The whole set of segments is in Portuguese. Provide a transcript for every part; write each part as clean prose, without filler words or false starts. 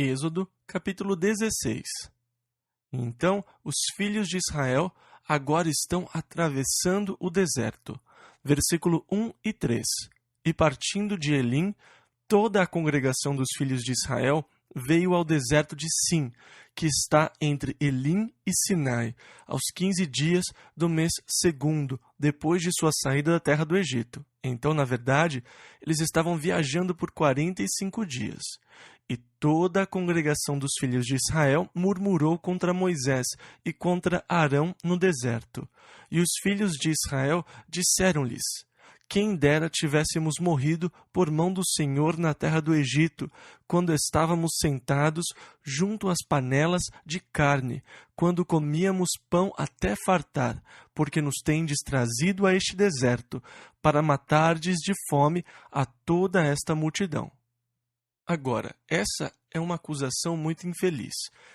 Êxodo, capítulo 16. Então, os filhos de Israel agora estão atravessando o deserto. Versículo 1 e 3. E partindo de Elim, toda a congregação dos filhos de Israel veio ao deserto de Sim, que está entre Elim e Sinai, aos 15 dias do mês segundo, depois de sua saída da terra do Egito. Então, na verdade, eles estavam viajando por 45 dias. E toda a congregação dos filhos de Israel murmurou contra Moisés e contra Arão no deserto. E os filhos de Israel disseram-lhes: quem dera tivéssemos morrido por mão do Senhor na terra do Egito, quando estávamos sentados junto às panelas de carne, quando comíamos pão até fartar, porque nos tendes trazido a este deserto, para matardes de fome a toda esta multidão. Agora, essa é uma acusação muito infeliz.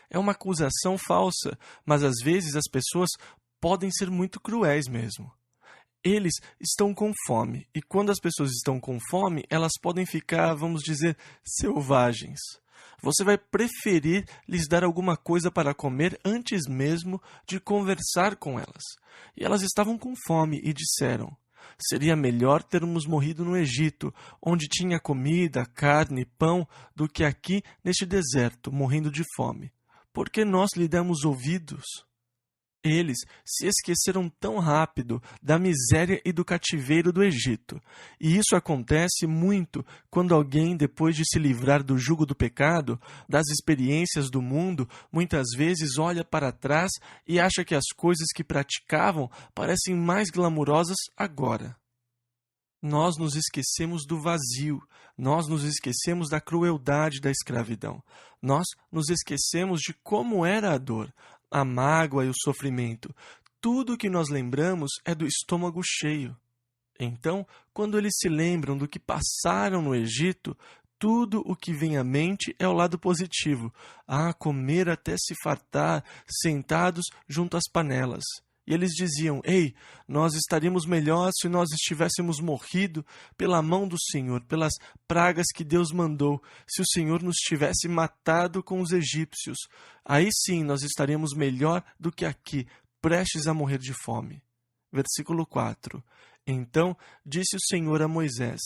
É uma acusação falsa, mas às vezes as pessoas podem ser muito cruéis mesmo. Eles estão com fome, e quando as pessoas estão com fome, elas podem ficar, vamos dizer, selvagens. Você vai preferir lhes dar alguma coisa para comer antes mesmo de conversar com elas. E elas estavam com fome e disseram: seria melhor termos morrido no Egito, onde tinha comida, carne, pão, do que aqui neste deserto, morrendo de fome. Por que nós lhe demos ouvidos? Eles se esqueceram tão rápido da miséria e do cativeiro do Egito. E isso acontece muito quando alguém, depois de se livrar do jugo do pecado, das experiências do mundo, muitas vezes olha para trás e acha que as coisas que praticavam parecem mais glamurosas agora. Nós nos esquecemos do vazio, nós nos esquecemos da crueldade da escravidão, nós nos esquecemos de como era a dor, a mágoa e o sofrimento. Tudo o que nós lembramos é do estômago cheio. Então, quando eles se lembram do que passaram no Egito, tudo o que vem à mente é o lado positivo. Comer até se fartar, sentados junto às panelas. E eles diziam: ei, nós estaríamos melhor se nós estivéssemos morrido pela mão do Senhor, pelas pragas que Deus mandou, se o Senhor nos tivesse matado com os egípcios. Aí sim nós estaríamos melhor do que aqui, prestes a morrer de fome. Versículo 4. Então disse o Senhor a Moisés: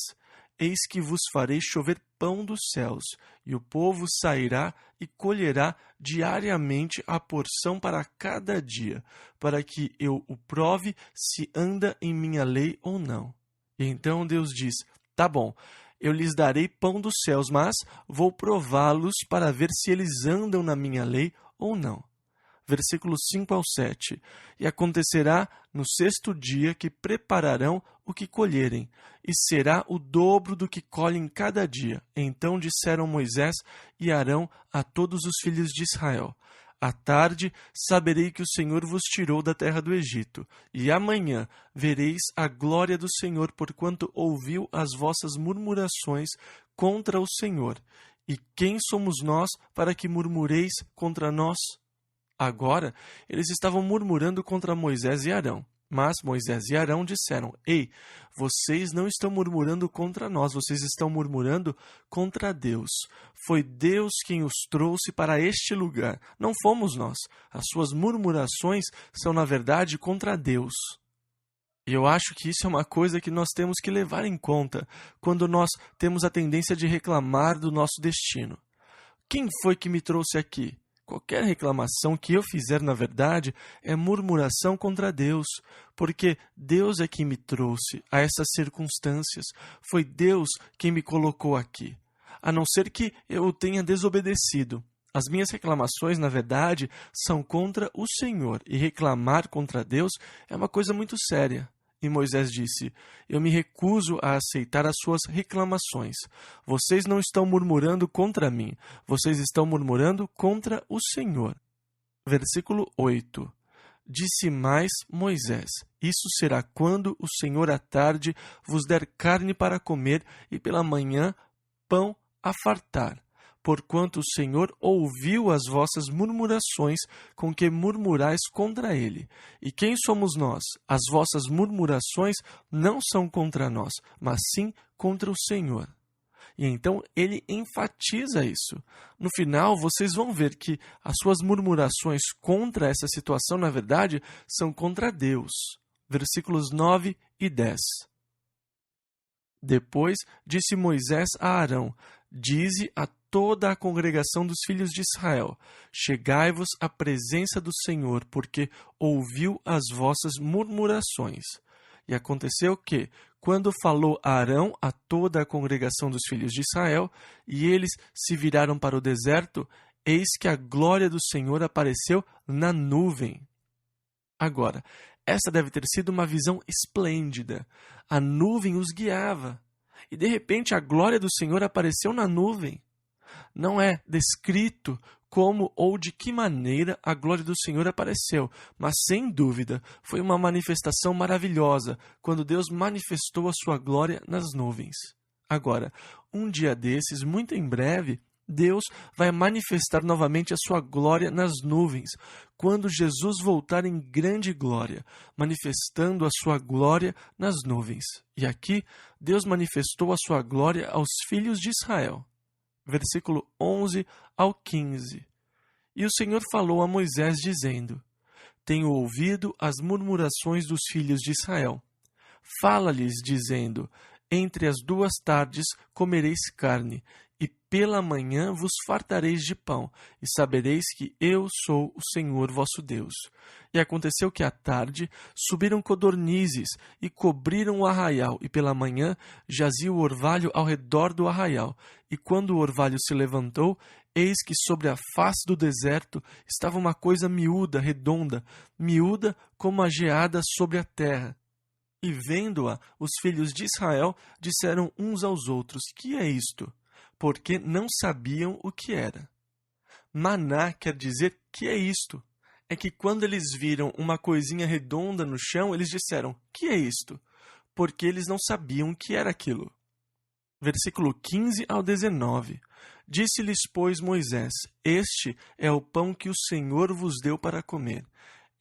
eis que vos farei chover pão dos céus, e o povo sairá e colherá diariamente a porção para cada dia, para que eu o prove se anda em minha lei ou não. E então Deus diz: tá bom, eu lhes darei pão dos céus, mas vou prová-los para ver se eles andam na minha lei ou não. Versículos 5 ao 7. E acontecerá no 6º dia que prepararão o que colherem, e será o dobro do que colhem cada dia. Então disseram Moisés e Arão a todos os filhos de Israel: à tarde saberei que o Senhor vos tirou da terra do Egito, e amanhã vereis a glória do Senhor, porquanto ouviu as vossas murmurações contra o Senhor. E quem somos nós para que murmureis contra nós? Agora, eles estavam murmurando contra Moisés e Arão. Mas Moisés e Arão disseram: ei, vocês não estão murmurando contra nós, vocês estão murmurando contra Deus. Foi Deus quem os trouxe para este lugar, não fomos nós. As suas murmurações são, na verdade, contra Deus. E eu acho que isso é uma coisa que nós temos que levar em conta quando nós temos a tendência de reclamar do nosso destino. Quem foi que me trouxe aqui? Qualquer reclamação que eu fizer, na verdade, é murmuração contra Deus, porque Deus é quem me trouxe a essas circunstâncias. Foi Deus quem me colocou aqui. A não ser que eu tenha desobedecido. As minhas reclamações, na verdade, são contra o Senhor, e reclamar contra Deus é uma coisa muito séria. E Moisés disse: eu me recuso a aceitar as suas reclamações. Vocês não estão murmurando contra mim, vocês estão murmurando contra o Senhor. Versículo 8. Disse mais Moisés: isso será quando o Senhor à tarde vos der carne para comer, e pela manhã pão a fartar. Porquanto o Senhor ouviu as vossas murmurações com que murmurais contra ele. E quem somos nós? As vossas murmurações não são contra nós, mas sim contra o Senhor. E então ele enfatiza isso. No final, vocês vão ver que as suas murmurações contra essa situação, na verdade, são contra Deus. Versículos 9 e 10. Depois disse Moisés a Arão: dize a toda a congregação dos filhos de Israel: chegai-vos à presença do Senhor, porque ouviu as vossas murmurações. E aconteceu que, quando falou Arão a toda a congregação dos filhos de Israel, e eles se viraram para o deserto, eis que a glória do Senhor apareceu na nuvem. Agora, essa deve ter sido uma visão esplêndida. A nuvem os guiava. E de repente a glória do Senhor apareceu na nuvem. Não é descrito como ou de que maneira a glória do Senhor apareceu, mas sem dúvida foi uma manifestação maravilhosa quando Deus manifestou a sua glória nas nuvens. Agora, um dia desses, muito em breve, Deus vai manifestar novamente a sua glória nas nuvens, quando Jesus voltar em grande glória, manifestando a sua glória nas nuvens. E aqui, Deus manifestou a sua glória aos filhos de Israel. Versículo 11 ao 15. E o Senhor falou a Moisés, dizendo: tenho ouvido as murmurações dos filhos de Israel. Fala-lhes, dizendo: entre as 2 tardes comereis carne, e pela manhã vos fartareis de pão, e sabereis que eu sou o Senhor vosso Deus. E aconteceu que à tarde subiram codornizes e cobriram o arraial, e pela manhã jazia o orvalho ao redor do arraial. E quando o orvalho se levantou, eis que sobre a face do deserto estava uma coisa miúda, redonda, miúda como a geada sobre a terra. E vendo-a, os filhos de Israel disseram uns aos outros: que é isto? Porque não sabiam o que era. Maná quer dizer que é isto. É que quando eles viram uma coisinha redonda no chão, eles disseram: que é isto? Porque eles não sabiam o que era aquilo. Versículo 15 ao 19. Disse-lhes, pois, Moisés: este é o pão que o Senhor vos deu para comer.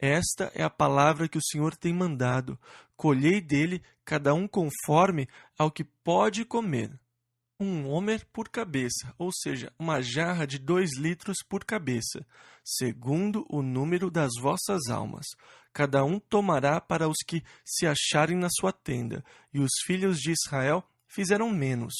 Esta é a palavra que o Senhor tem mandado. Colhei dele, cada um conforme ao que pode comer. 1 homer por cabeça, ou seja, uma jarra de 2 litros por cabeça, segundo o número das vossas almas. Cada um tomará para os que se acharem na sua tenda. E os filhos de Israel fizeram menos.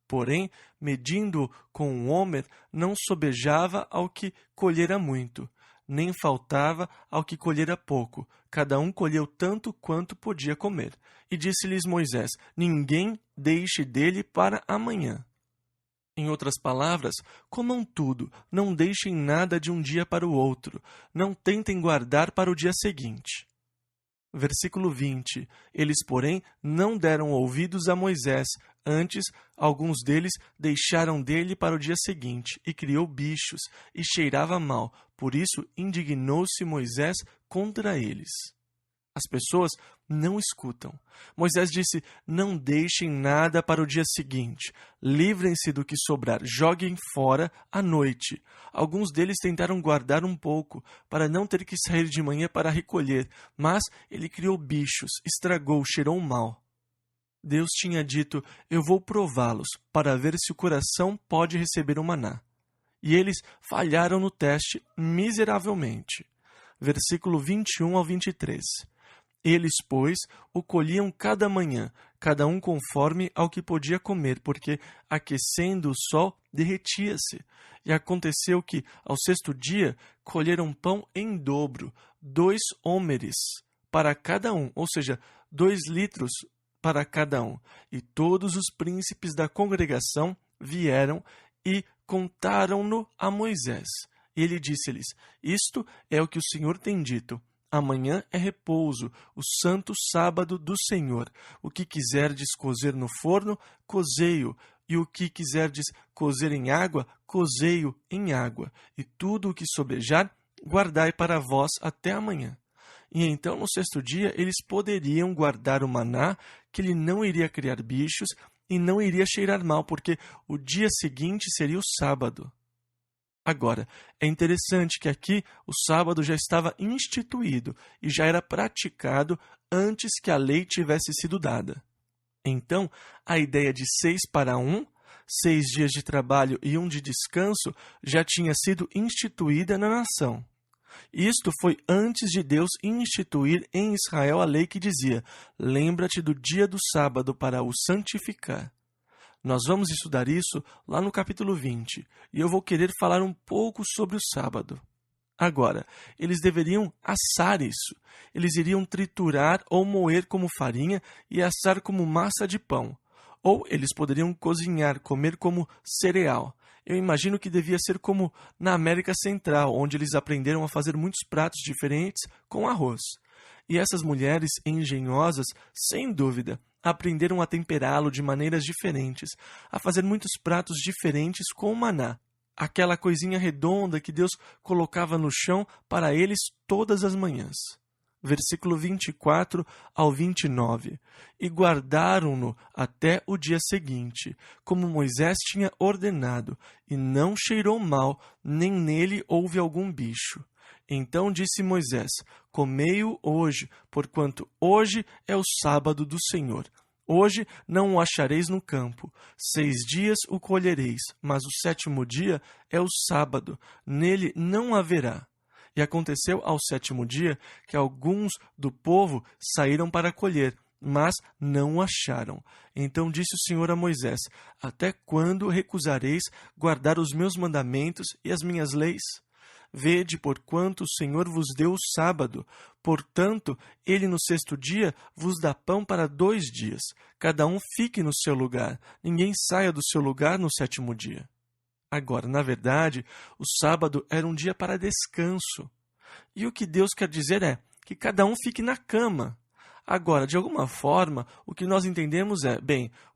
Porém, medindo com 1 homer, não sobejava ao que colhera muito, nem faltava ao que colhera pouco. Cada um colheu tanto quanto podia comer. E disse-lhes Moisés: ninguém deixe dele para amanhã. Em outras palavras, comam tudo, não deixem nada de um dia para o outro, não tentem guardar para o dia seguinte. Versículo 20. Eles, porém, não deram ouvidos a Moisés, antes alguns deles deixaram dele para o dia seguinte, e criou bichos, e cheirava mal, por isso indignou-se Moisés contra eles. As pessoas não escutam. Moisés disse: não deixem nada para o dia seguinte. Livrem-se do que sobrar. Joguem fora à noite. Alguns deles tentaram guardar um pouco, para não ter que sair de manhã para recolher. Mas ele criou bichos, estragou, cheirou mal. Deus tinha dito: eu vou prová-los, para ver se o coração pode receber o maná. E eles falharam no teste miseravelmente. Versículo 21 ao 23. Eles, pois, o colhiam cada manhã, cada um conforme ao que podia comer, porque, aquecendo o sol, derretia-se. E aconteceu que, ao 6º dia, colheram pão em dobro, 2 hómeres para cada um, ou seja, 2 litros para cada um. E todos os príncipes da congregação vieram e contaram-no a Moisés. E ele disse-lhes: isto é o que o Senhor tem dito. Amanhã é repouso, o santo sábado do Senhor. O que quiserdes cozer no forno, cozei-o, e o que quiserdes cozer em água, cozei-o em água. E tudo o que sobejar, guardai para vós até amanhã. E então, no 6º dia, eles poderiam guardar o maná, que ele não iria criar bichos e não iria cheirar mal, porque o dia seguinte seria o sábado. Agora, é interessante que aqui o sábado já estava instituído e já era praticado antes que a lei tivesse sido dada. Então, a ideia de 6 para 1 6 dias de trabalho e 1 de descanso já tinha sido instituída na nação. Isto foi antes de Deus instituir em Israel a lei que dizia: lembra-te do dia do sábado para o santificar. Nós vamos estudar isso lá no capítulo 20, e eu vou querer falar um pouco sobre o sábado. Agora, eles deveriam assar isso. Eles iriam triturar ou moer como farinha e assar como massa de pão. Ou eles poderiam cozinhar, comer como cereal. Eu imagino que devia ser como na América Central, onde eles aprenderam a fazer muitos pratos diferentes com arroz. E essas mulheres engenhosas, sem dúvida, aprenderam a temperá-lo de maneiras diferentes, a fazer muitos pratos diferentes com o maná, aquela coisinha redonda que Deus colocava no chão para eles todas as manhãs. Versículo 24 ao 29. E guardaram-no até o dia seguinte, como Moisés tinha ordenado, e não cheirou mal, nem nele houve algum bicho. Então disse Moisés: comei-o hoje, porquanto hoje é o sábado do Senhor. Hoje não o achareis no campo. 6 dias o colhereis, mas o 7º dia é o sábado, nele não haverá. E aconteceu ao 7º dia que alguns do povo saíram para colher, mas não o acharam. Então disse o Senhor a Moisés: até quando recusareis guardar os meus mandamentos e as minhas leis? Vede, porquanto o Senhor vos deu o sábado. Portanto, ele no 6º dia vos dá pão para 2 dias. Cada um fique no seu lugar. Ninguém saia do seu lugar no 7º dia. Agora, na verdade, o sábado era um dia para descanso. E o que Deus quer dizer é que cada um fique na cama. Agora, de alguma forma, o que nós entendemos é,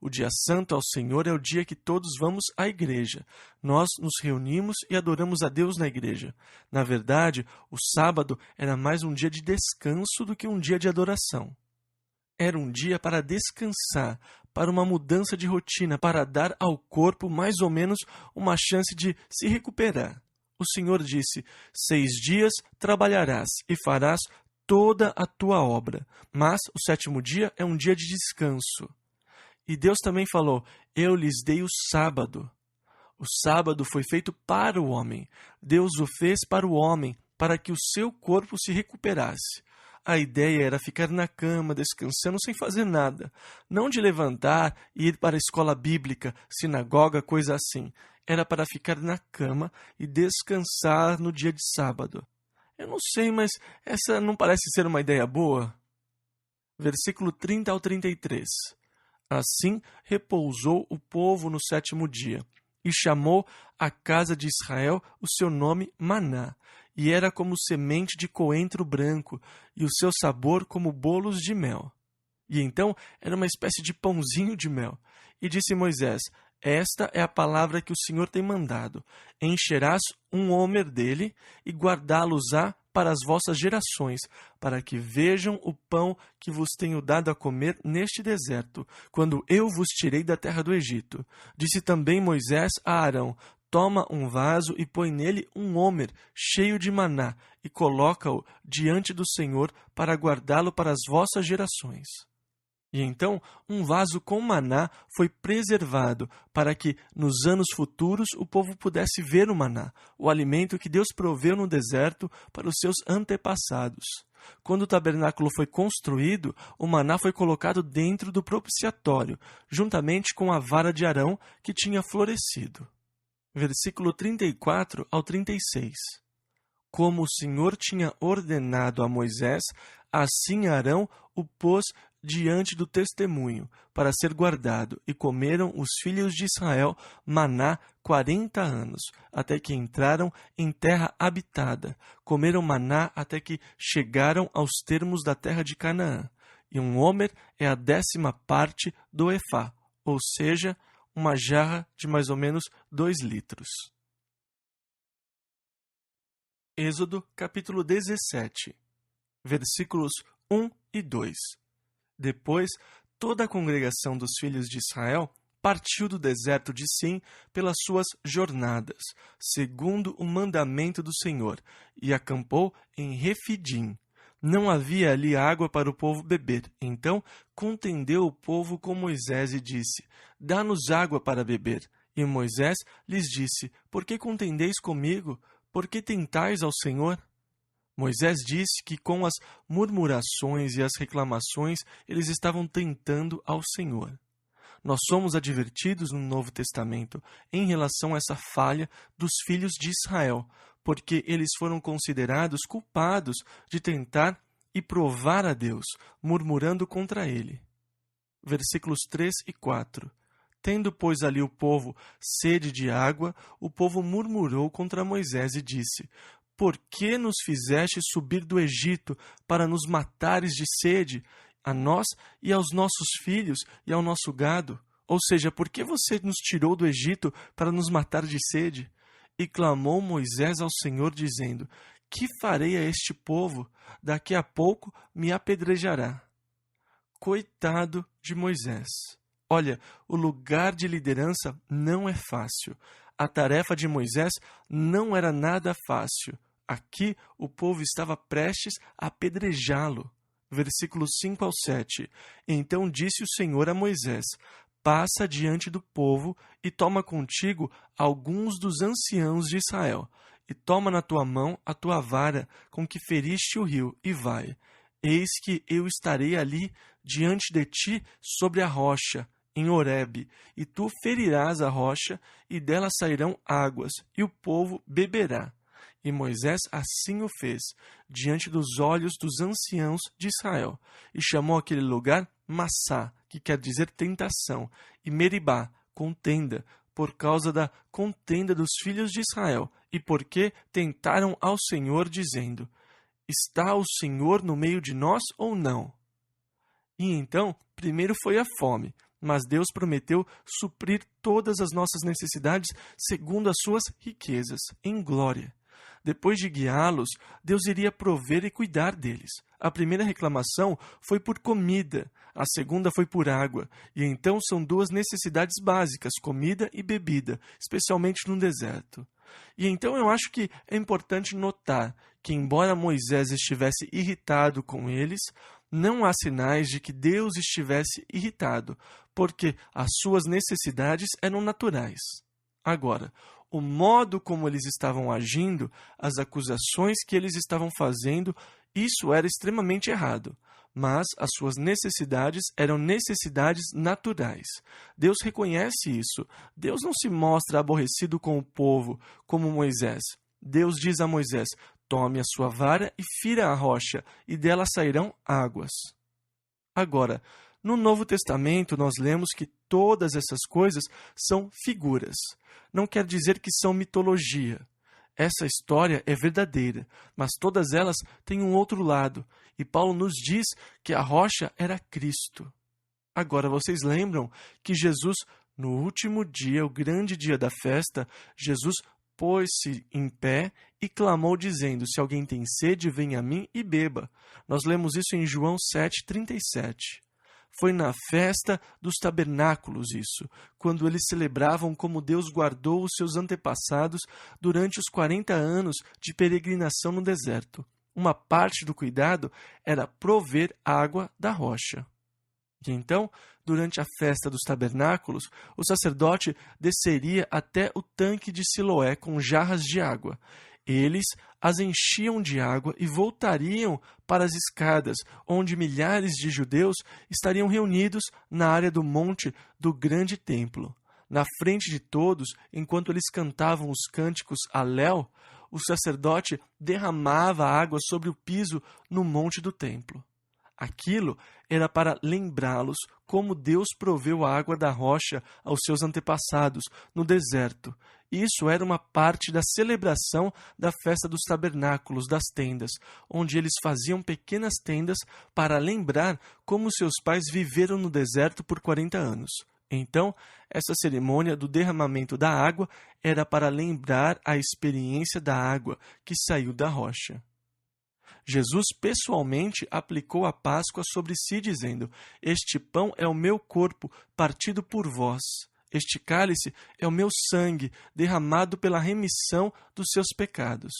o dia santo ao Senhor é o dia que todos vamos à igreja. Nós nos reunimos e adoramos a Deus na igreja. Na verdade, o sábado era mais um dia de descanso do que um dia de adoração. Era um dia para descansar, para uma mudança de rotina, para dar ao corpo mais ou menos uma chance de se recuperar. O Senhor disse: 6 dias trabalharás e farás toda a tua obra, mas o 7º dia é um dia de descanso. E Deus também falou: eu lhes dei o sábado. O sábado foi feito para o homem. Deus o fez para o homem, para que o seu corpo se recuperasse. A ideia era ficar na cama, descansando sem fazer nada. Não de levantar e ir para a escola bíblica, sinagoga, coisa assim. Era para ficar na cama e descansar no dia de sábado. Eu não sei, mas essa não parece ser uma ideia boa? Versículo 30 ao 33. Assim repousou o povo no 7º dia, e chamou a casa de Israel o seu nome Maná, e era como semente de coentro branco, e o seu sabor como bolos de mel. E então era uma espécie de pãozinho de mel. E disse Moisés: esta é a palavra que o Senhor tem mandado. Encherás um homer dele e guardá-los-á para as vossas gerações, para que vejam o pão que vos tenho dado a comer neste deserto, quando eu vos tirei da terra do Egito. Disse também Moisés a Arão: toma um vaso e põe nele um homer cheio de maná, e coloca-o diante do Senhor para guardá-lo para as vossas gerações. E então um vaso com maná foi preservado para que, nos anos futuros, o povo pudesse ver o maná, o alimento que Deus proveu no deserto para os seus antepassados. Quando o tabernáculo foi construído, o maná foi colocado dentro do propiciatório, juntamente com a vara de Arão que tinha florescido. Versículo 34 ao 36. Como o Senhor tinha ordenado a Moisés, assim Arão o pôs diante do testemunho, para ser guardado, e comeram os filhos de Israel maná 40 anos, até que entraram em terra habitada. Comeram maná até que chegaram aos termos da terra de Canaã. E um homer é a 10ª parte do efá, ou seja, uma jarra de mais ou menos 2 litros. Êxodo capítulo 17, versículos 1 e 2. Depois, toda a congregação dos filhos de Israel partiu do deserto de Sim pelas suas jornadas, segundo o mandamento do Senhor, e acampou em Refidim. Não havia ali água para o povo beber. Então contendeu o povo com Moisés e disse: dá-nos água para beber. E Moisés lhes disse: Por que contendeis comigo? Por que tentais ao Senhor? Moisés disse que com as murmurações e as reclamações eles estavam tentando ao Senhor. Nós somos advertidos no Novo Testamento em relação a essa falha dos filhos de Israel, porque eles foram considerados culpados de tentar e provar a Deus, murmurando contra ele. Versículos 3 e 4. Tendo, pois, ali o povo sede de água, o povo murmurou contra Moisés e disse: Por que nos fizeste subir do Egito para nos matares de sede, a nós e aos nossos filhos e ao nosso gado? Ou seja, por que você nos tirou do Egito para nos matar de sede? E clamou Moisés ao Senhor, dizendo: Que farei a este povo? Daqui a pouco me apedrejará. Coitado de Moisés! Olha, o lugar de liderança não é fácil. A tarefa de Moisés não era nada fácil. Aqui o povo estava prestes a apedrejá-lo. Versículos 5 ao 7. Então disse o Senhor a Moisés: Passa diante do povo e toma contigo alguns dos anciãos de Israel, e toma na tua mão a tua vara com que feriste o rio, e vai. Eis que eu estarei ali diante de ti sobre a rocha, em Horebe, e tu ferirás a rocha, e dela sairão águas, e o povo beberá. E Moisés assim o fez, diante dos olhos dos anciãos de Israel, e chamou aquele lugar Massá, que quer dizer tentação, e Meribá, contenda, por causa da contenda dos filhos de Israel, e porque tentaram ao Senhor, dizendo: Está o Senhor no meio de nós ou não? E então, primeiro foi a fome, mas Deus prometeu suprir todas as nossas necessidades segundo as suas riquezas, em glória. Depois de guiá-los, Deus iria prover e cuidar deles. A primeira reclamação foi por comida, a segunda foi por água, e então são duas necessidades básicas, comida e bebida, especialmente no deserto. E então eu acho que é importante notar que, embora Moisés estivesse irritado com eles, não há sinais de que Deus estivesse irritado, porque as suas necessidades eram naturais. Agora, o modo como eles estavam agindo, as acusações que eles estavam fazendo, isso era extremamente errado. Mas as suas necessidades eram necessidades naturais. Deus reconhece isso. Deus não se mostra aborrecido com o povo, como Moisés. Deus diz a Moisés: Tome a sua vara e fira a rocha, e dela sairão águas. Agora, no Novo Testamento, nós lemos que todas essas coisas são figuras. Não quer dizer que são mitologia. Essa história é verdadeira, mas todas elas têm um outro lado, e Paulo nos diz que a rocha era Cristo. Agora, vocês lembram que Jesus, no último dia, o grande dia da festa, Jesus pôs-se em pé e clamou dizendo: Se alguém tem sede, venha a mim e beba. Nós lemos isso em João 7,37. Foi na festa dos tabernáculos isso, quando eles celebravam como Deus guardou os seus antepassados durante os 40 anos de peregrinação no deserto. Uma parte do cuidado era prover água da rocha. E então, durante a festa dos tabernáculos, o sacerdote desceria até o tanque de Siloé com jarras de água. Eles as enchiam de água e voltariam para as escadas, onde milhares de judeus estariam reunidos na área do monte do grande templo. Na frente de todos, enquanto eles cantavam os cânticos Alel, o sacerdote derramava água sobre o piso no monte do templo. Aquilo era para lembrá-los como Deus proveu a água da rocha aos seus antepassados no deserto. Isso era uma parte da celebração da festa dos tabernáculos, das tendas, onde eles faziam pequenas tendas para lembrar como seus pais viveram no deserto por 40 anos. Então, essa cerimônia do derramamento da água era para lembrar a experiência da água que saiu da rocha. Jesus pessoalmente aplicou a Páscoa sobre si, dizendo: Este pão é o meu corpo partido por vós. Este cálice é o meu sangue derramado pela remissão dos seus pecados.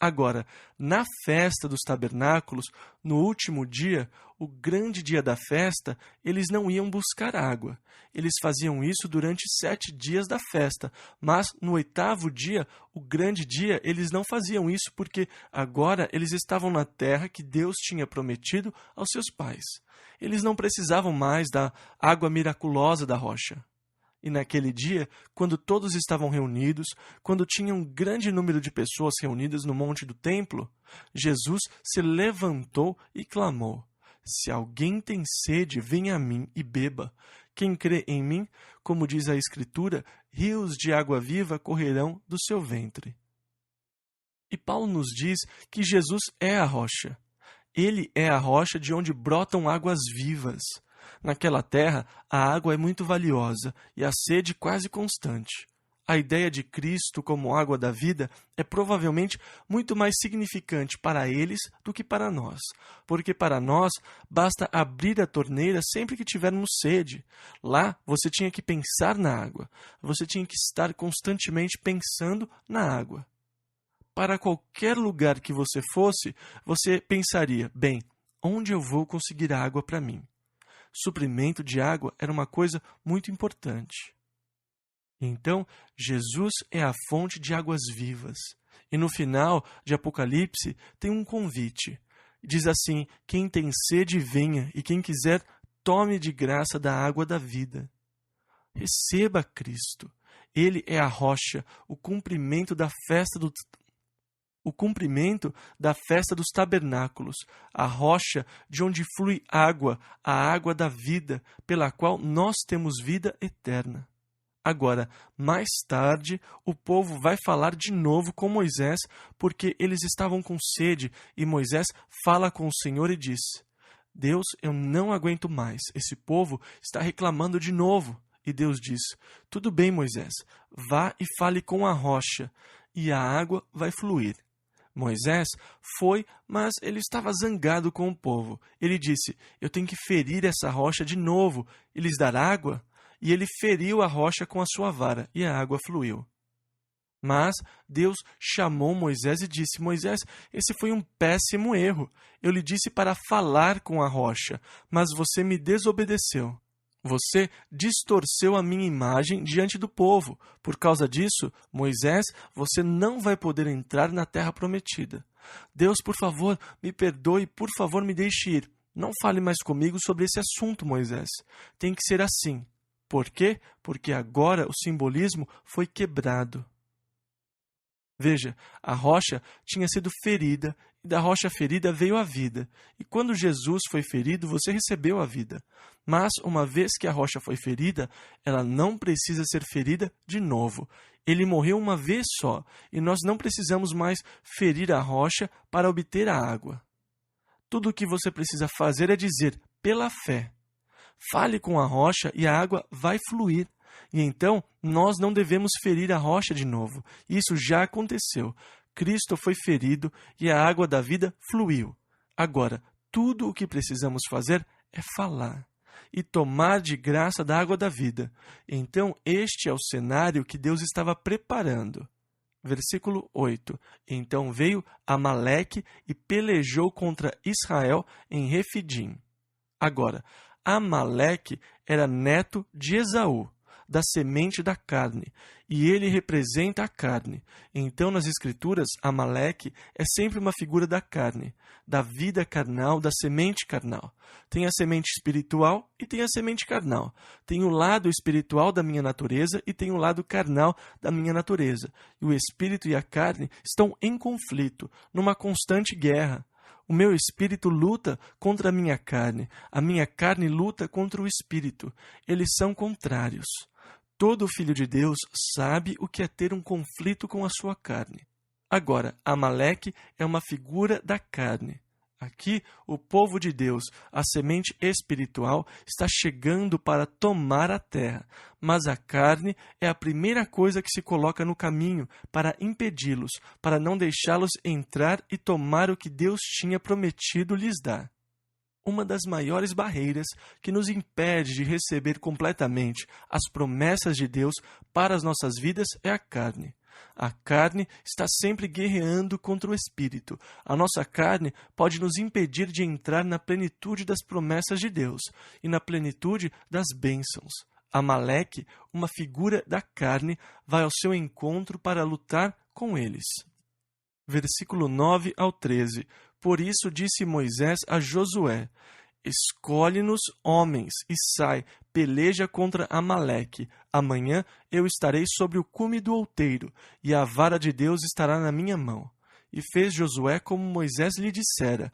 Agora, na festa dos tabernáculos, no último dia, o grande dia da festa, eles não iam buscar água. Eles faziam isso durante 7 dias da festa, mas no 8º dia, o grande dia, eles não faziam isso porque agora eles estavam na terra que Deus tinha prometido aos seus pais. Eles não precisavam mais da água miraculosa da rocha. E naquele dia, quando todos estavam reunidos, quando tinha um grande número de pessoas reunidas no monte do templo, Jesus se levantou e clamou: Se alguém tem sede, venha a mim e beba. Quem crê em mim, como diz a Escritura, rios de água viva correrão do seu ventre. E Paulo nos diz que Jesus é a rocha. Ele é a rocha de onde brotam águas vivas. Naquela terra, a água é muito valiosa e a sede quase constante. A ideia de Cristo como água da vida é provavelmente muito mais significante para eles do que para nós, porque para nós basta abrir a torneira sempre que tivermos sede. Lá você tinha que pensar na água, você tinha que estar constantemente pensando na água. Para qualquer lugar que você fosse, você pensaria: bem, onde eu vou conseguir água para mim? Suprimento de água era uma coisa muito importante. Então, Jesus é a fonte de águas vivas. E no final de Apocalipse tem um convite. Diz assim: quem tem sede, venha, e quem quiser, tome de graça da água da vida. Receba Cristo. Ele é a rocha, o cumprimento da festa dos tabernáculos, a rocha de onde flui água, a água da vida, pela qual nós temos vida eterna. Agora, mais tarde, o povo vai falar de novo com Moisés, porque eles estavam com sede, e Moisés fala com o Senhor e diz: Deus, eu não aguento mais, esse povo está reclamando de novo. E Deus diz: tudo bem, Moisés, vá e fale com a rocha, e a água vai fluir. Moisés foi, mas ele estava zangado com o povo. Ele disse: eu tenho que ferir essa rocha de novo e lhes dar água. E ele feriu a rocha com a sua vara, e a água fluiu. Mas Deus chamou Moisés e disse: Moisés, esse foi um péssimo erro. Eu lhe disse para falar com a rocha, mas você me desobedeceu. Você distorceu a minha imagem diante do povo. Por causa disso, Moisés, você não vai poder entrar na terra prometida. Deus, por favor, me perdoe, por favor, me deixe ir. Não fale mais comigo sobre esse assunto, Moisés. Tem que ser assim. Por quê? Porque agora o simbolismo foi quebrado. Veja, a rocha tinha sido ferida, e da rocha ferida veio a vida. E quando Jesus foi ferido, você recebeu a vida. Mas, uma vez que a rocha foi ferida, ela não precisa ser ferida de novo. Ele morreu uma vez só, e nós não precisamos mais ferir a rocha para obter a água. Tudo o que você precisa fazer é dizer: pela fé. Fale com a rocha e a água vai fluir. E então, nós não devemos ferir a rocha de novo. Isso já aconteceu. Cristo foi ferido e a água da vida fluiu. Agora, tudo o que precisamos fazer é falar e tomar de graça da água da vida. Então, este é o cenário que Deus estava preparando. Versículo 8. Então veio Amaleque e pelejou contra Israel em Refidim. Agora, Amaleque era neto de Esaú, da semente da carne, e ele representa a carne. Então, nas Escrituras, Amaleque é sempre uma figura da carne, da vida carnal, da semente carnal. Tem a semente espiritual e tem a semente carnal. Tem o lado espiritual da minha natureza e tem o lado carnal da minha natureza. E o espírito e a carne estão em conflito, numa constante guerra. O meu espírito luta contra a minha carne luta contra o espírito. Eles são contrários. Todo filho de Deus sabe o que é ter um conflito com a sua carne. Agora, Amaleque é uma figura da carne. Aqui, o povo de Deus, a semente espiritual, está chegando para tomar a terra, mas a carne é a primeira coisa que se coloca no caminho para impedi-los, para não deixá-los entrar e tomar o que Deus tinha prometido lhes dar. Uma das maiores barreiras que nos impede de receber completamente as promessas de Deus para as nossas vidas é a carne. A carne está sempre guerreando contra o espírito. A nossa carne pode nos impedir de entrar na plenitude das promessas de Deus e na plenitude das bênçãos. Amaleque, uma figura da carne, vai ao seu encontro para lutar com eles. Versículo 9 ao 13. Por isso disse Moisés a Josué: escolhe-nos homens e sai, peleja contra Amaleque. Amanhã eu estarei sobre o cume do outeiro, e a vara de Deus estará na minha mão. E fez Josué como Moisés lhe dissera,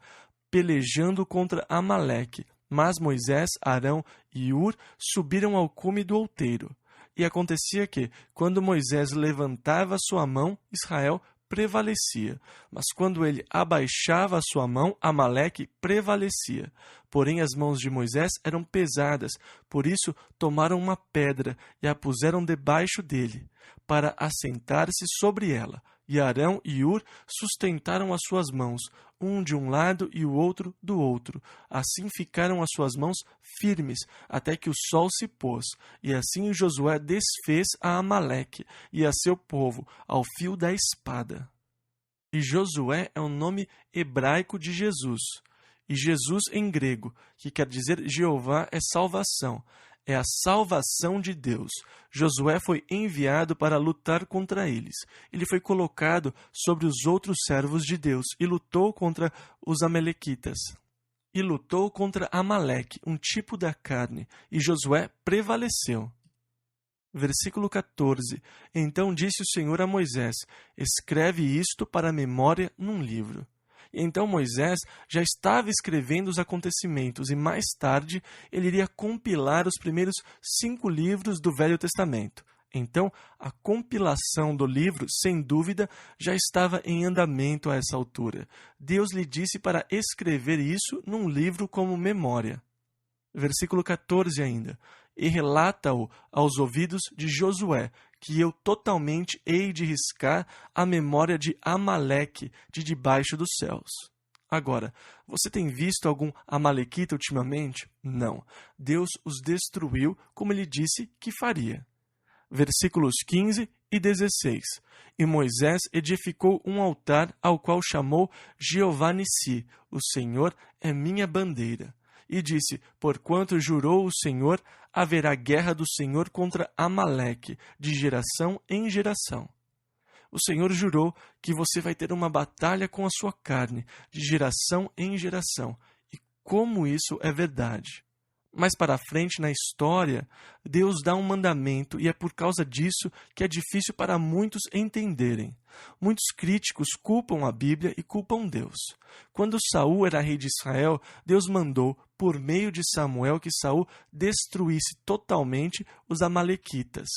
pelejando contra Amaleque. Mas Moisés, Arão e Hur subiram ao cume do outeiro. E acontecia que, quando Moisés levantava sua mão, Israel prevalecia. Mas quando ele abaixava a sua mão, Amaleque prevalecia. Porém as mãos de Moisés eram pesadas, por isso tomaram uma pedra e a puseram debaixo dele, para assentar-se sobre ela. E Arão e Hur sustentaram as suas mãos, um de um lado e o outro do outro. Assim ficaram as suas mãos firmes, até que o sol se pôs. E assim Josué desfez a Amaleque e a seu povo, ao fio da espada. E Josué é o nome hebraico de Jesus. E Jesus em grego, que quer dizer Jeová é salvação. É a salvação de Deus. Josué foi enviado para lutar contra eles. Ele foi colocado sobre os outros servos de Deus e lutou contra os amalequitas. E lutou contra Amaleque, um tipo da carne, e Josué prevaleceu. Versículo 14. Então disse o Senhor a Moisés: escreve isto para a memória num livro. Então Moisés já estava escrevendo os acontecimentos e mais tarde ele iria compilar os primeiros 5 livros do Velho Testamento. Então, a compilação do livro, sem dúvida, já estava em andamento a essa altura. Deus lhe disse para escrever isso num livro como memória. Versículo 14 ainda. E relata-o aos ouvidos de Josué, que eu totalmente hei de riscar a memória de Amaleque de debaixo dos céus. Agora, você tem visto algum amalequita ultimamente? Não. Deus os destruiu, como ele disse que faria. Versículos 15 e 16. E Moisés edificou um altar ao qual chamou Jeová Nissi, o Senhor é minha bandeira. E disse, porquanto jurou o Senhor, haverá guerra do Senhor contra Amaleque, de geração em geração. O Senhor jurou que você vai ter uma batalha com a sua carne, de geração em geração. E como isso é verdade. Mais para frente na história, Deus dá um mandamento e é por causa disso que é difícil para muitos entenderem. Muitos críticos culpam a Bíblia e culpam Deus. Quando Saul era rei de Israel, Deus mandou, por meio de Samuel, que Saul destruísse totalmente os amalequitas.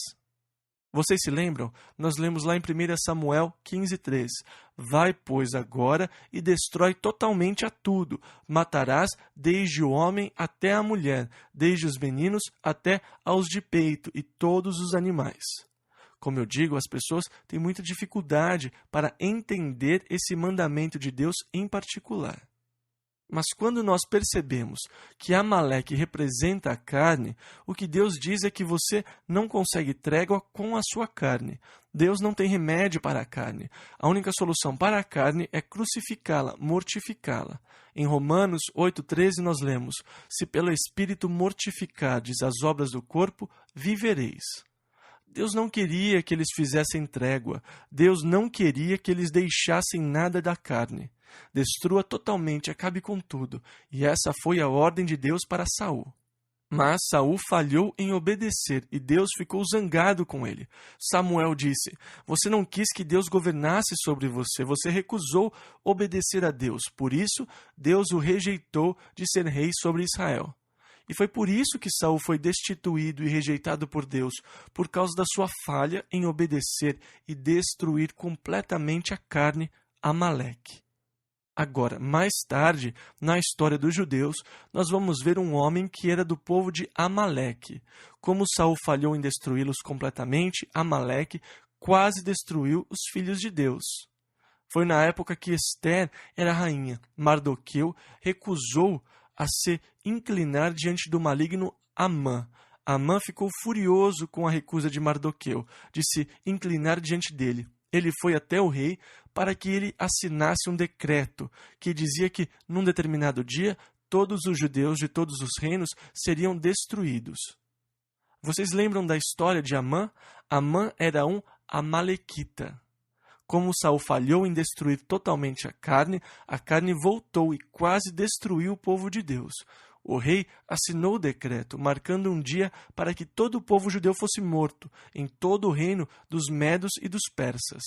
Vocês se lembram? Nós lemos lá em 1 Samuel 15:3. Vai, pois, agora e destrói totalmente a tudo. Matarás desde o homem até a mulher, desde os meninos até aos de peito e todos os animais. Como eu digo, as pessoas têm muita dificuldade para entender esse mandamento de Deus em particular. Mas quando nós percebemos que Amaleque representa a carne, o que Deus diz é que você não consegue trégua com a sua carne. Deus não tem remédio para a carne. A única solução para a carne é crucificá-la, mortificá-la. Em Romanos 8,13 nós lemos, se pelo Espírito mortificardes as obras do corpo, vivereis. Deus não queria que eles fizessem trégua. Deus não queria que eles deixassem nada da carne. Destrua totalmente, acabe com tudo. E essa foi a ordem de Deus para Saul. Mas Saul falhou em obedecer e Deus ficou zangado com ele. Samuel disse, você não quis que Deus governasse sobre você, você recusou obedecer a Deus. Por isso, Deus o rejeitou de ser rei sobre Israel. E foi por isso que Saul foi destituído e rejeitado por Deus, por causa da sua falha em obedecer e destruir completamente a carne Amaleque. Agora, mais tarde, na história dos judeus, nós vamos ver um homem que era do povo de Amaleque. Como Saul falhou em destruí-los completamente, Amaleque quase destruiu os filhos de Deus. Foi na época que Ester era rainha. Mardoqueu recusou a se inclinar diante do maligno Amã. Amã ficou furioso com a recusa de Mardoqueu, de se inclinar diante dele. ele foi até o rei para que ele assinasse um decreto que dizia que, num determinado dia, todos os judeus de todos os reinos seriam destruídos. Vocês lembram da história de Amã? Amã era um amalequita. Como Saul falhou em destruir totalmente a carne voltou e quase destruiu o povo de Deus. O rei assinou o decreto, marcando um dia para que todo o povo judeu fosse morto, em todo o reino dos medos e dos persas.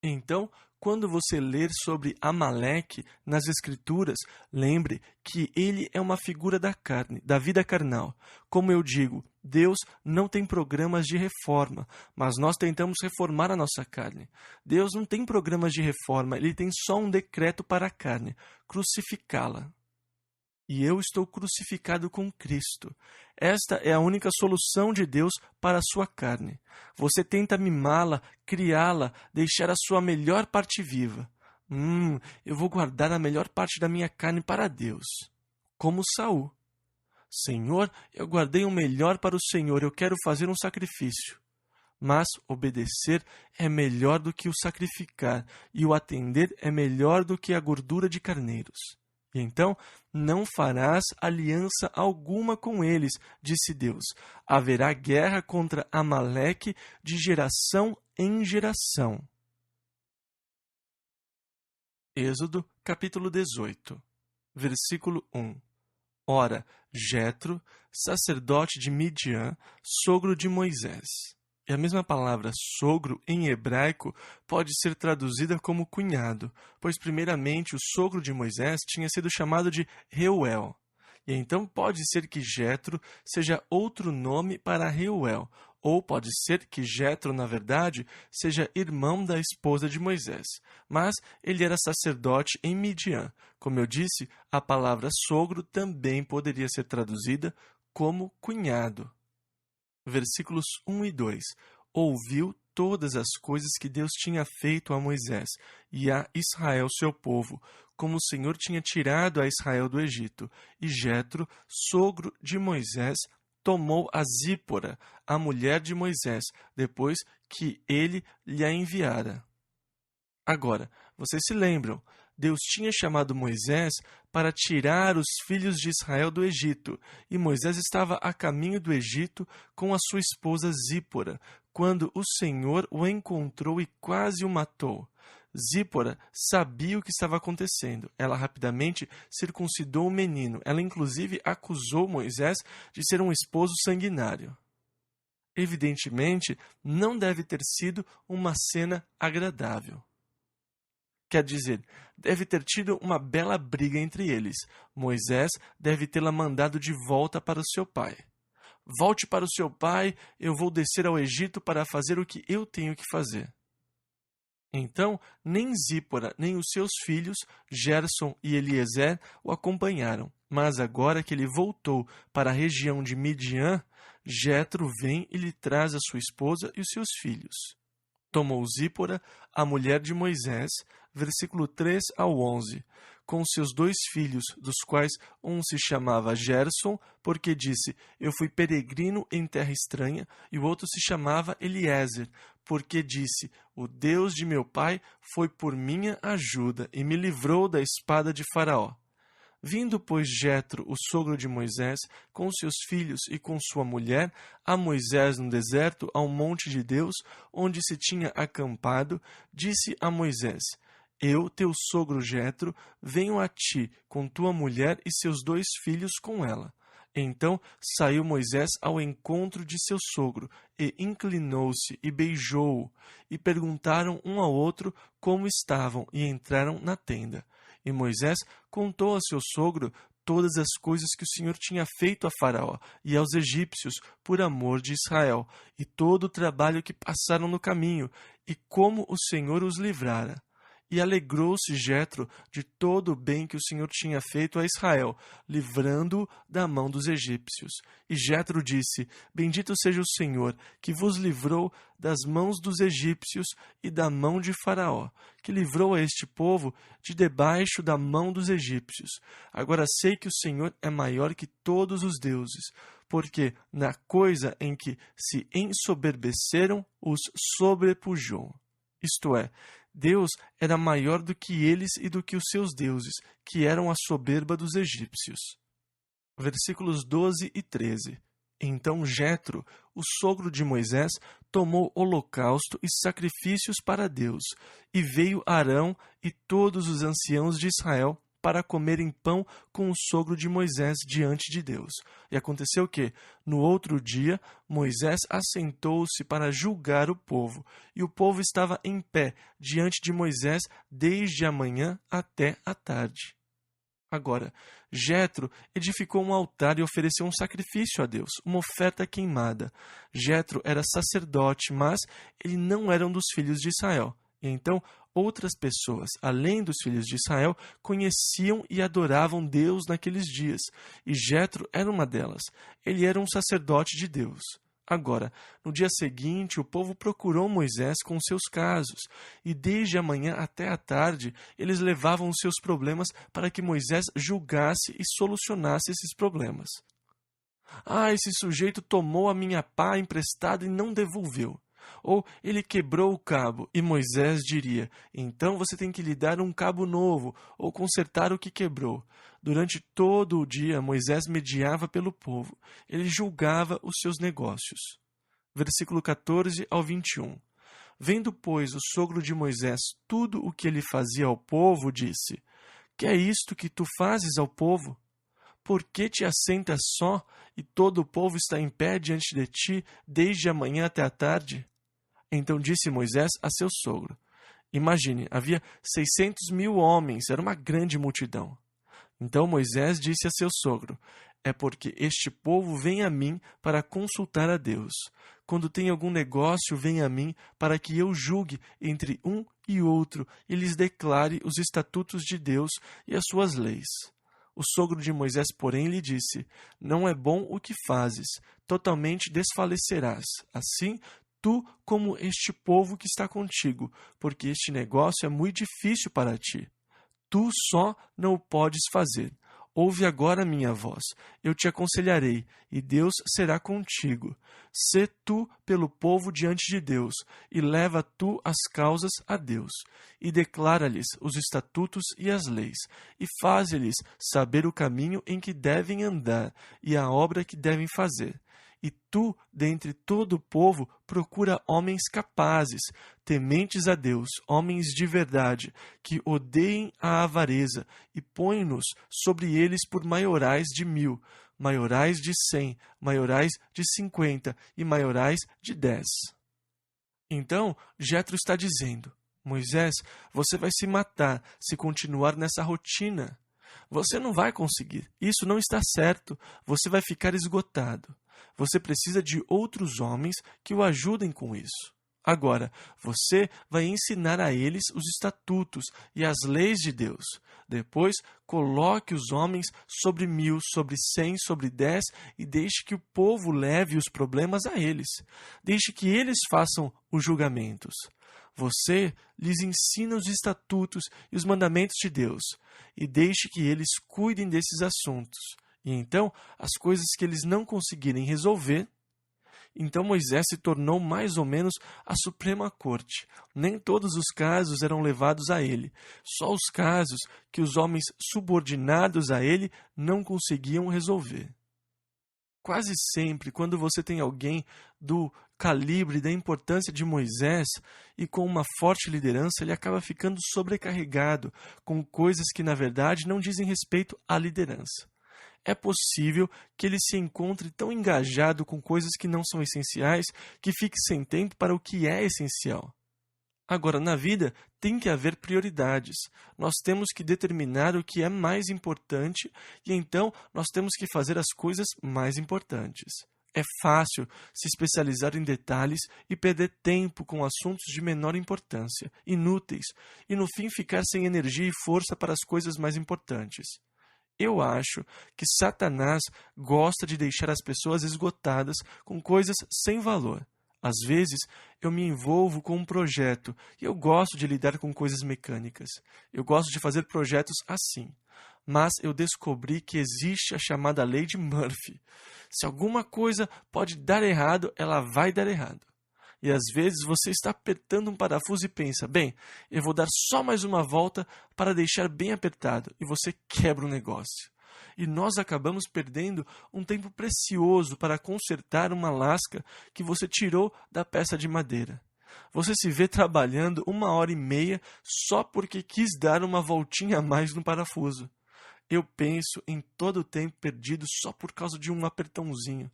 Então, quando você ler sobre Amaleque nas Escrituras, lembre que ele é uma figura da carne, da vida carnal. Como eu digo, Deus não tem programas de reforma, mas nós tentamos reformar a nossa carne. Deus não tem programas de reforma, ele tem só um decreto para a carne: crucificá-la. E eu estou crucificado com Cristo. Esta é a única solução de Deus para a sua carne. Você tenta mimá-la, criá-la, deixar a sua melhor parte viva. Eu vou guardar a melhor parte da minha carne para Deus. Como Saul. Senhor, eu guardei o melhor para o Senhor, eu quero fazer um sacrifício. Mas obedecer é melhor do que o sacrificar, e o atender é melhor do que a gordura de carneiros. E então, não farás aliança alguma com eles, disse Deus. Haverá guerra contra Amaleque de geração em geração. Êxodo, capítulo 18, versículo 1. Ora, Jetro, sacerdote de Midian, sogro de Moisés. E a mesma palavra sogro, em hebraico, pode ser traduzida como cunhado, pois primeiramente o sogro de Moisés tinha sido chamado de Reuel. E então pode ser que Jetro seja outro nome para Reuel, ou pode ser que Jetro, na verdade, seja irmão da esposa de Moisés. Mas ele era sacerdote em Midian. Como eu disse, a palavra sogro também poderia ser traduzida como cunhado. Versículos 1 e 2. Ouviu todas as coisas que Deus tinha feito a Moisés e a Israel, seu povo, como o Senhor tinha tirado a Israel do Egito. E Jetro, sogro de Moisés, tomou a Zípora, a mulher de Moisés, depois que ele lhe a enviara. Agora, vocês se lembram, Deus tinha chamado Moisés para tirar os filhos de Israel do Egito, e Moisés estava a caminho do Egito com a sua esposa Zípora, quando o Senhor o encontrou e quase o matou. Zípora sabia o que estava acontecendo. Ela rapidamente circuncidou o menino. Ela inclusive acusou Moisés de ser um esposo sanguinário. Evidentemente, não deve ter sido uma cena agradável. Quer dizer, deve ter tido uma bela briga entre eles. Moisés deve tê-la mandado de volta para o seu pai. Volte para o seu pai, eu vou descer ao Egito para fazer o que eu tenho que fazer. Então, nem Zípora, nem os seus filhos, Gerson e Eliezer, o acompanharam. Mas agora que ele voltou para a região de Midian, Jetro vem e lhe traz a sua esposa e os seus filhos. Tomou Zípora, a mulher de Moisés, versículo 3 ao 11, com seus 2 filhos, dos quais um se chamava Gerson, porque disse, eu fui peregrino em terra estranha, e o outro se chamava Eliezer, porque disse, o Deus de meu pai foi por minha ajuda e me livrou da espada de Faraó. Vindo, pois, Jetro, o sogro de Moisés, com seus filhos e com sua mulher, a Moisés no deserto, ao monte de Deus, onde se tinha acampado, disse a Moisés, eu, teu sogro Jetro, venho a ti, com tua mulher e seus 2 filhos com ela. Então saiu Moisés ao encontro de seu sogro, e inclinou-se e beijou-o, e perguntaram um ao outro como estavam, e entraram na tenda. E Moisés contou a seu sogro todas as coisas que o Senhor tinha feito a Faraó e aos egípcios por amor de Israel, e todo o trabalho que passaram no caminho, e como o Senhor os livrara. E alegrou-se Jetro de todo o bem que o Senhor tinha feito a Israel, livrando-o da mão dos egípcios. E Jetro disse, bendito seja o Senhor, que vos livrou das mãos dos egípcios e da mão de Faraó, que livrou a este povo de debaixo da mão dos egípcios. Agora sei que o Senhor é maior que todos os deuses, porque na coisa em que se ensoberbeceram, os sobrepujou. Isto é, Deus era maior do que eles e do que os seus deuses, que eram a soberba dos egípcios. Versículos 12 e 13. Então Jetro, o sogro de Moisés, tomou holocausto e sacrifícios para Deus, e veio Arão e todos os anciãos de Israel para comerem pão com o sogro de Moisés diante de Deus. E aconteceu que, no outro dia, Moisés assentou-se para julgar o povo, e o povo estava em pé diante de Moisés desde a manhã até a tarde. Agora, Jetro edificou um altar e ofereceu um sacrifício a Deus, uma oferta queimada. Jetro era sacerdote, mas ele não era um dos filhos de Israel. E então, outras pessoas, além dos filhos de Israel, conheciam e adoravam Deus naqueles dias. E Jetro era uma delas. Ele era um sacerdote de Deus. Agora, no dia seguinte, o povo procurou Moisés com seus casos, e desde a manhã até a tarde, eles levavam os seus problemas para que Moisés julgasse e solucionasse esses problemas. Esse sujeito tomou a minha pá emprestada e não devolveu. Ou ele quebrou o cabo, e Moisés diria, então você tem que lhe dar um cabo novo, ou consertar o que quebrou. Durante todo o dia, Moisés mediava pelo povo. Ele julgava os seus negócios. Versículo 14 ao 21. Vendo, pois, o sogro de Moisés tudo o que ele fazia ao povo, disse, que é isto que tu fazes ao povo? Por que te assentas só, e todo o povo está em pé diante de ti, desde a manhã até a tarde? Então disse Moisés a seu sogro. Imagine, havia 600.000 homens, era uma grande multidão. Então Moisés disse a seu sogro, é porque este povo vem a mim para consultar a Deus. Quando tem algum negócio, vem a mim para que eu julgue entre um e outro e lhes declare os estatutos de Deus e as suas leis. O sogro de Moisés, porém, lhe disse, não é bom o que fazes, totalmente desfalecerás. Assim, tu como este povo que está contigo, porque este negócio é muito difícil para ti. Tu só não o podes fazer. Ouve agora a minha voz. Eu te aconselharei, e Deus será contigo. Sê tu pelo povo diante de Deus, e leva tu as causas a Deus, e declara-lhes os estatutos e as leis, e faze-lhes saber o caminho em que devem andar, e a obra que devem fazer. E tu, dentre todo o povo, procura homens capazes, tementes a Deus, homens de verdade, que odeiem a avareza, e põe-nos sobre eles por maiorais de 1.000, maiorais de 100, maiorais de 50 e maiorais de 10. Então, Jetro está dizendo, Moisés, você vai se matar se continuar nessa rotina. Você não vai conseguir. Isso não está certo. Você vai ficar esgotado. Você precisa de outros homens que o ajudem com isso. Agora, você vai ensinar a eles os estatutos e as leis de Deus. Depois, coloque os homens sobre 1.000, sobre 100, sobre 10 e deixe que o povo leve os problemas a eles. Deixe que eles façam os julgamentos. Você lhes ensina os estatutos e os mandamentos de Deus e deixe que eles cuidem desses assuntos. E então, as coisas que eles não conseguirem resolver, então Moisés se tornou mais ou menos a Suprema Corte. Nem todos os casos eram levados a ele, só os casos que os homens subordinados a ele não conseguiam resolver. Quase sempre, quando você tem alguém do calibre da importância de Moisés e com uma forte liderança, ele acaba ficando sobrecarregado com coisas que, na verdade, não dizem respeito à liderança. É possível que ele se encontre tão engajado com coisas que não são essenciais que fique sem tempo para o que é essencial. Agora, na vida, tem que haver prioridades. Nós temos que determinar o que é mais importante e então nós temos que fazer as coisas mais importantes. É fácil se especializar em detalhes e perder tempo com assuntos de menor importância, inúteis, e no fim ficar sem energia e força para as coisas mais importantes. Eu acho que Satanás gosta de deixar as pessoas esgotadas com coisas sem valor. Às vezes, eu me envolvo com um projeto e eu gosto de lidar com coisas mecânicas. Eu gosto de fazer projetos assim. Mas eu descobri que existe a chamada lei de Murphy. Se alguma coisa pode dar errado, ela vai dar errado. E às vezes você está apertando um parafuso e pensa, bem, eu vou dar só mais uma volta para deixar bem apertado, e você quebra o negócio. E nós acabamos perdendo um tempo precioso para consertar uma lasca que você tirou da peça de madeira. Você se vê trabalhando 1h30 só porque quis dar uma voltinha a mais no parafuso. Eu penso em todo o tempo perdido só por causa de um apertãozinho.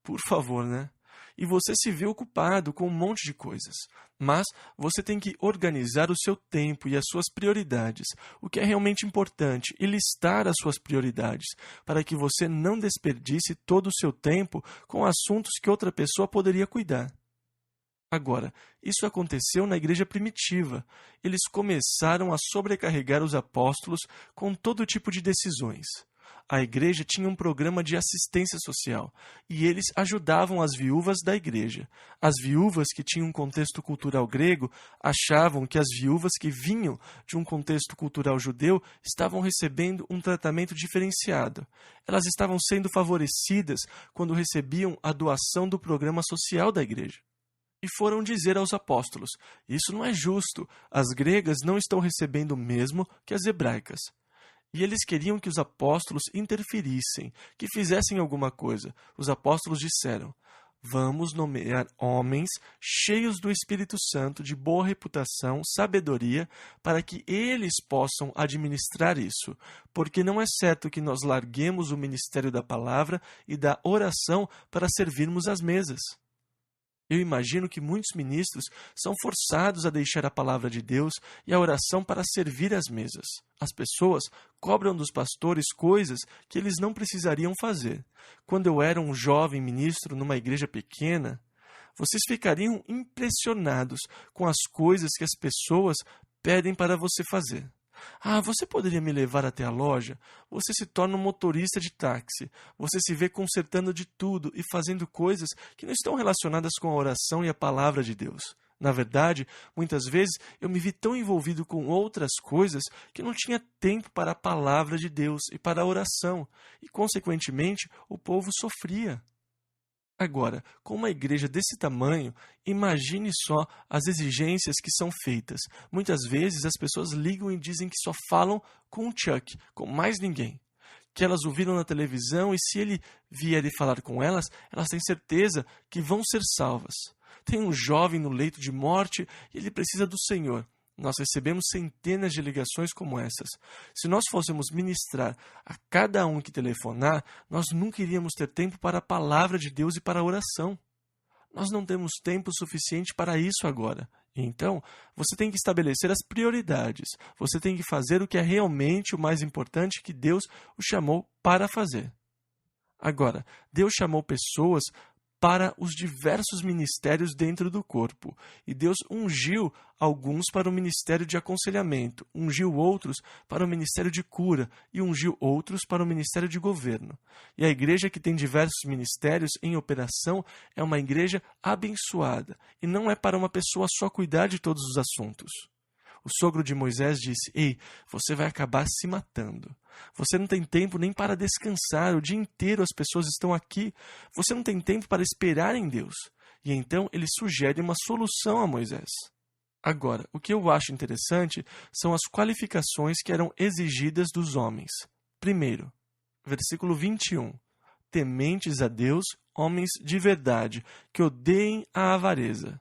Por favor, né? E você se vê ocupado com um monte de coisas. Mas você tem que organizar o seu tempo e as suas prioridades, o que é realmente importante, e listar as suas prioridades, para que você não desperdice todo o seu tempo com assuntos que outra pessoa poderia cuidar. Agora, isso aconteceu na igreja primitiva. Eles começaram a sobrecarregar os apóstolos com todo tipo de decisões. A igreja tinha um programa de assistência social e eles ajudavam as viúvas da igreja. As viúvas que tinham um contexto cultural grego achavam que as viúvas que vinham de um contexto cultural judeu estavam recebendo um tratamento diferenciado. Elas estavam sendo favorecidas quando recebiam a doação do programa social da igreja. E foram dizer aos apóstolos: isso não é justo, as gregas não estão recebendo o mesmo que as hebraicas. E eles queriam que os apóstolos interferissem, que fizessem alguma coisa. Os apóstolos disseram: vamos nomear homens cheios do Espírito Santo, de boa reputação, sabedoria, para que eles possam administrar isso, porque não é certo que nós larguemos o ministério da palavra e da oração para servirmos às mesas. Eu imagino que muitos ministros são forçados a deixar a palavra de Deus e a oração para servir às mesas. As pessoas cobram dos pastores coisas que eles não precisariam fazer. Quando eu era um jovem ministro numa igreja pequena, vocês ficariam impressionados com as coisas que as pessoas pedem para você fazer. Você poderia me levar até a loja? Você se torna um motorista de táxi. Você se vê consertando de tudo e fazendo coisas que não estão relacionadas com a oração e a palavra de Deus. Na verdade, muitas vezes eu me vi tão envolvido com outras coisas que não tinha tempo para a palavra de Deus e para a oração, e, consequentemente, o povo sofria. Agora, com uma igreja desse tamanho, imagine só as exigências que são feitas. Muitas vezes as pessoas ligam e dizem que só falam com o Chuck, com mais ninguém. Que elas o viram na televisão e se ele vier e falar com elas, elas têm certeza que vão ser salvas. Tem um jovem no leito de morte e ele precisa do Senhor. Nós recebemos centenas de ligações como essas. Se nós fôssemos ministrar a cada um que telefonar, nós nunca iríamos ter tempo para a palavra de Deus e para a oração. Nós não temos tempo suficiente para isso agora. Então, você tem que estabelecer as prioridades. Você tem que fazer o que é realmente o mais importante que Deus o chamou para fazer. Agora, Deus chamou pessoas para os diversos ministérios dentro do corpo. E Deus ungiu alguns para o ministério de aconselhamento, ungiu outros para o ministério de cura e ungiu outros para o ministério de governo. E a igreja que tem diversos ministérios em operação é uma igreja abençoada, e não é para uma pessoa só cuidar de todos os assuntos. O sogro de Moisés disse: ei, você vai acabar se matando. Você não tem tempo nem para descansar, o dia inteiro as pessoas estão aqui. Você não tem tempo para esperar em Deus. E então ele sugere uma solução a Moisés. Agora, o que eu acho interessante são as qualificações que eram exigidas dos homens. Primeiro, versículo 21. Tementes a Deus, homens de verdade, que odeiem a avareza.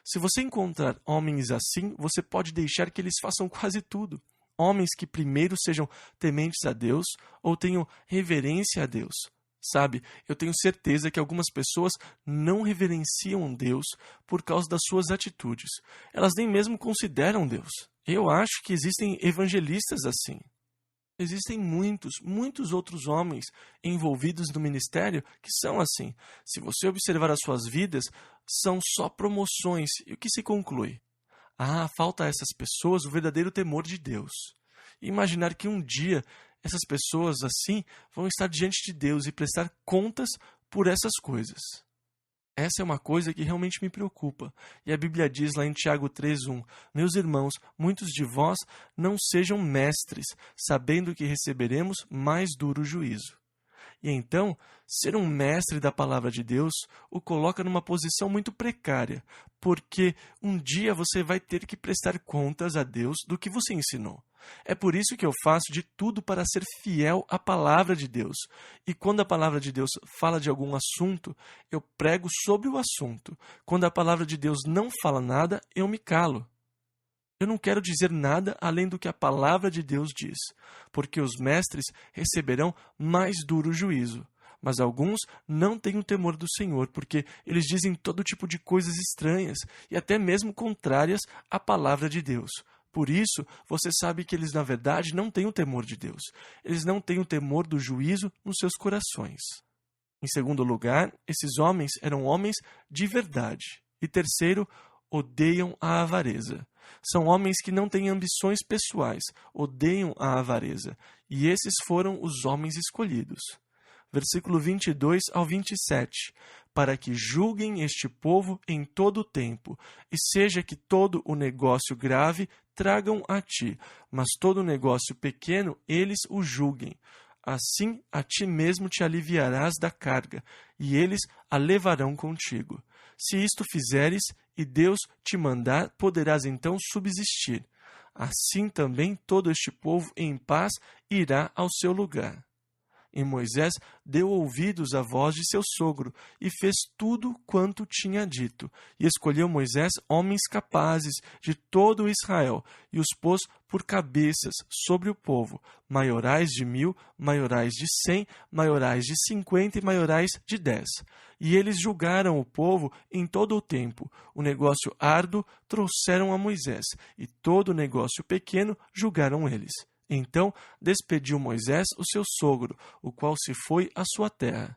Se você encontrar homens assim, você pode deixar que eles façam quase tudo. Homens que primeiro sejam tementes a Deus ou tenham reverência a Deus. Sabe, eu tenho certeza que algumas pessoas não reverenciam Deus por causa das suas atitudes. Elas nem mesmo consideram Deus. Eu acho que existem evangelistas assim. Existem muitos outros homens envolvidos no ministério que são assim. Se você observar as suas vidas, são só promoções. E o que se conclui? Falta a essas pessoas o verdadeiro temor de Deus. E imaginar que um dia essas pessoas assim vão estar diante de Deus e prestar contas por essas coisas. Essa é uma coisa que realmente me preocupa. E a Bíblia diz lá em Tiago 3:1, meus irmãos, muitos de vós não sejam mestres, sabendo que receberemos mais duro juízo. E então, ser um mestre da palavra de Deus o coloca numa posição muito precária, porque um dia você vai ter que prestar contas a Deus do que você ensinou. É por isso que eu faço de tudo para ser fiel à palavra de Deus. E quando a palavra de Deus fala de algum assunto, eu prego sobre o assunto. Quando a palavra de Deus não fala nada, eu me calo. Eu não quero dizer nada além do que a palavra de Deus diz, porque os mestres receberão mais duro juízo. Mas alguns não têm o temor do Senhor, porque eles dizem todo tipo de coisas estranhas e até mesmo contrárias à palavra de Deus. Por isso, você sabe que eles, na verdade, não têm o temor de Deus. Eles não têm o temor do juízo nos seus corações. Em segundo lugar, esses homens eram homens de verdade. E terceiro, odeiam a avareza. São homens que não têm ambições pessoais, odeiam a avareza. E esses foram os homens escolhidos. Versículo 22 ao 27. Para que julguem este povo em todo o tempo, e seja que todo o negócio grave tragam a ti, mas todo o negócio pequeno eles o julguem. Assim a ti mesmo te aliviarás da carga, e eles a levarão contigo. Se isto fizeres, e Deus te mandar, poderás então subsistir. Assim também todo este povo em paz irá ao seu lugar. E Moisés deu ouvidos à voz de seu sogro, e fez tudo quanto tinha dito. E escolheu Moisés homens capazes de todo Israel, e os pôs por cabeças sobre o povo, maiorais de 1000, maiorais de 100, maiorais de 50 e maiorais de 10. E eles julgaram o povo em todo o tempo. O negócio árduo trouxeram a Moisés, e todo o negócio pequeno julgaram eles. Então despediu Moisés o seu sogro, o qual se foi à sua terra.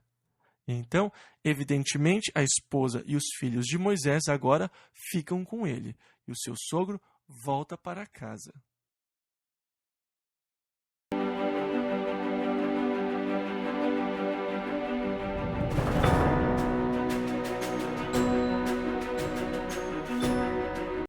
Então, evidentemente, a esposa e os filhos de Moisés agora ficam com ele, e o seu sogro volta para casa.